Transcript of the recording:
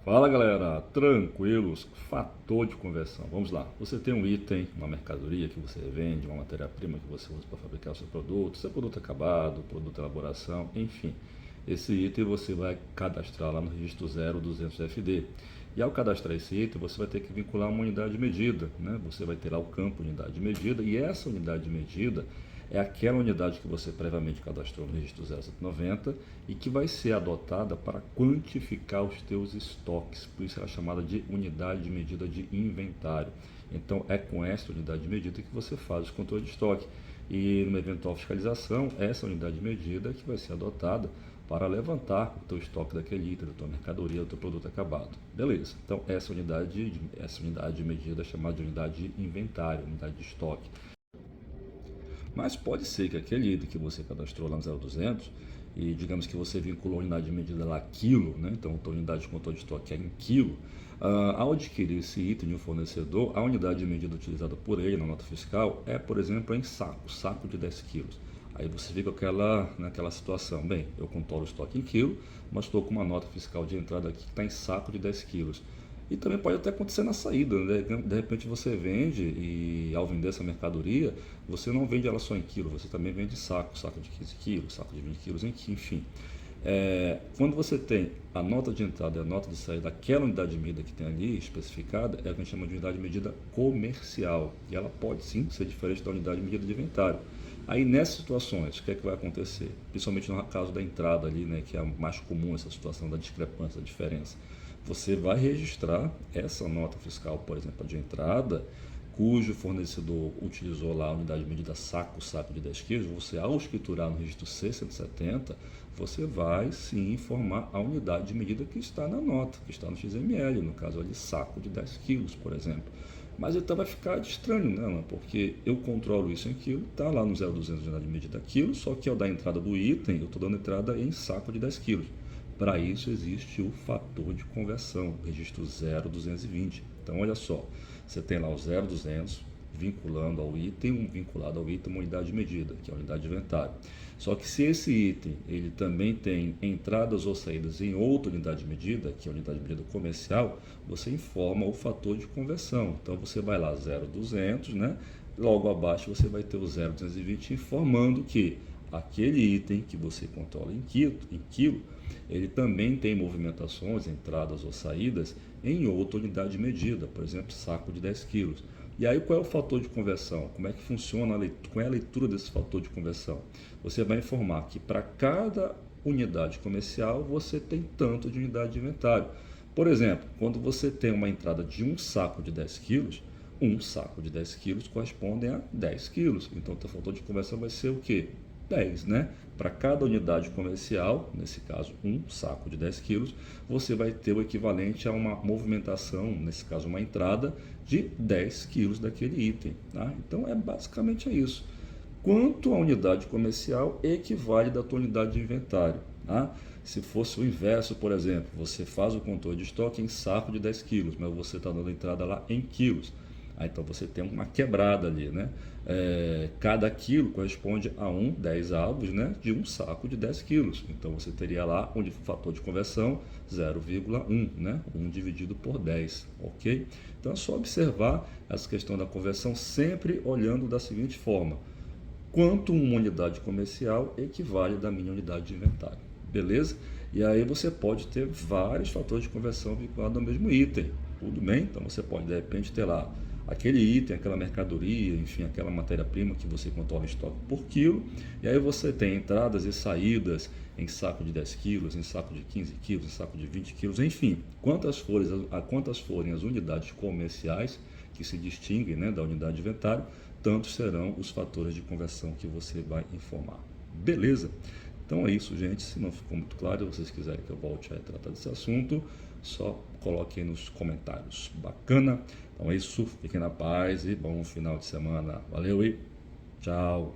Fala galera, tranquilos? Fator de conversão. Vamos lá. Você tem um item, uma mercadoria que você vende, uma matéria-prima que você usa para fabricar o seu produto acabado, produto de elaboração, enfim. Esse item você vai cadastrar lá no registro 0200FD. E ao cadastrar esse item, você vai ter que vincular uma unidade de medida, né? Você vai ter lá o campo unidade de medida e essa unidade de medida é aquela unidade que você previamente cadastrou no registro 0190 e que vai ser adotada para quantificar os teus estoques, por isso ela é chamada de unidade de medida de inventário. Então é com essa unidade de medida que você faz o controle de estoque e numa eventual fiscalização, essa unidade de medida que vai ser adotada para levantar o teu estoque daquele item, da tua mercadoria, do teu produto acabado. Beleza, então essa unidade de medida é chamada de unidade de inventário, unidade de estoque. Mas pode ser que aquele item que você cadastrou lá no 0200 e digamos que você vinculou a unidade de medida lá quilo, né? Então a unidade de controle de estoque é em quilo. Ao adquirir esse item de um fornecedor, a unidade de medida utilizada por ele na nota fiscal é, por exemplo, em saco de 10 quilos. Aí você fica naquela situação, bem, eu controlo o estoque em quilo, mas estou com uma nota fiscal de entrada aqui que está em saco de 10 quilos. E também pode até acontecer na saída, né? De repente você vende e ao vender essa mercadoria, você não vende ela só em quilo, você também vende saco de 15 quilos, saco de 20 quilos, enfim. Quando você tem a nota de entrada e a nota de saída daquela unidade de medida que tem ali especificada, é o que a gente chama de unidade de medida comercial. E ela pode sim ser diferente da unidade de medida de inventário. Aí nessas situações, o que é que vai acontecer? Principalmente no caso da entrada ali, né, que é mais comum essa situação da discrepância, da diferença. Você vai registrar essa nota fiscal, por exemplo, de entrada, cujo fornecedor utilizou lá a unidade de medida saco de 10 quilos, você ao escriturar no registro C170, você vai sim informar a unidade de medida que está na nota, que está no XML, no caso ali saco de 10 quilos, por exemplo. Mas então vai ficar estranho, né? Porque eu controlo isso em quilo, está lá no 0200 de unidade de medida quilo, só que ao dar a entrada do item, eu estou dando entrada em saco de 10 quilos. Para isso existe o fator de conversão, o registro 0220. Então olha só, você tem lá o 0200 vinculado ao item uma unidade de medida, que é a unidade de inventário. Só que se esse item ele também tem entradas ou saídas em outra unidade de medida, que é a unidade de medida comercial, você informa o fator de conversão. Então você vai lá 0200, né? Logo abaixo você vai ter o 0220 informando que aquele item que você controla em quilo, ele também tem movimentações, entradas ou saídas em outra unidade de medida, por exemplo, saco de 10 quilos. E aí qual é o fator de conversão? Como é que funciona qual é a leitura desse fator de conversão? Você vai informar que para cada unidade comercial você tem tanto de unidade de inventário. Por exemplo, quando você tem uma entrada de um saco de 10 quilos, um saco de 10 quilos corresponde a 10 quilos. Então, o fator de conversão vai ser o quê? 10, né? Para cada unidade comercial, nesse caso um saco de 10 quilos, você vai ter o equivalente a uma movimentação, nesse caso uma entrada, de 10 quilos daquele item. Tá? Então é basicamente isso. Quanto a unidade comercial equivale da tua unidade de inventário. Tá? Se fosse o inverso, por exemplo, você faz o controle de estoque em saco de 10 quilos, mas você está dando entrada lá em quilos. Então você tem uma quebrada ali, né? Cada quilo corresponde a 10 avos, né, de um saco de 10 quilos. Então você teria lá o fator de conversão 0,1, né? 1 dividido por 10, ok? Então é só observar essa questão da conversão sempre olhando da seguinte forma: quanto uma unidade comercial equivale da minha unidade de inventário, beleza? E aí você pode ter vários fatores de conversão vinculados ao mesmo item, tudo bem? Então você pode de repente ter lá aquele item, aquela mercadoria, enfim, aquela matéria-prima que você controla em estoque por quilo, e aí você tem entradas e saídas em saco de 10 quilos, em saco de 15 quilos, em saco de 20 quilos, enfim, quantas forem as unidades comerciais que se distinguem, né, da unidade de inventário, tantos serão os fatores de conversão que você vai informar. Beleza? Então é isso, gente. Se não ficou muito claro, se vocês quiserem que eu volte a tratar desse assunto, só coloquem nos comentários. Bacana? Então é isso. Fiquem na paz e bom final de semana. Valeu e tchau!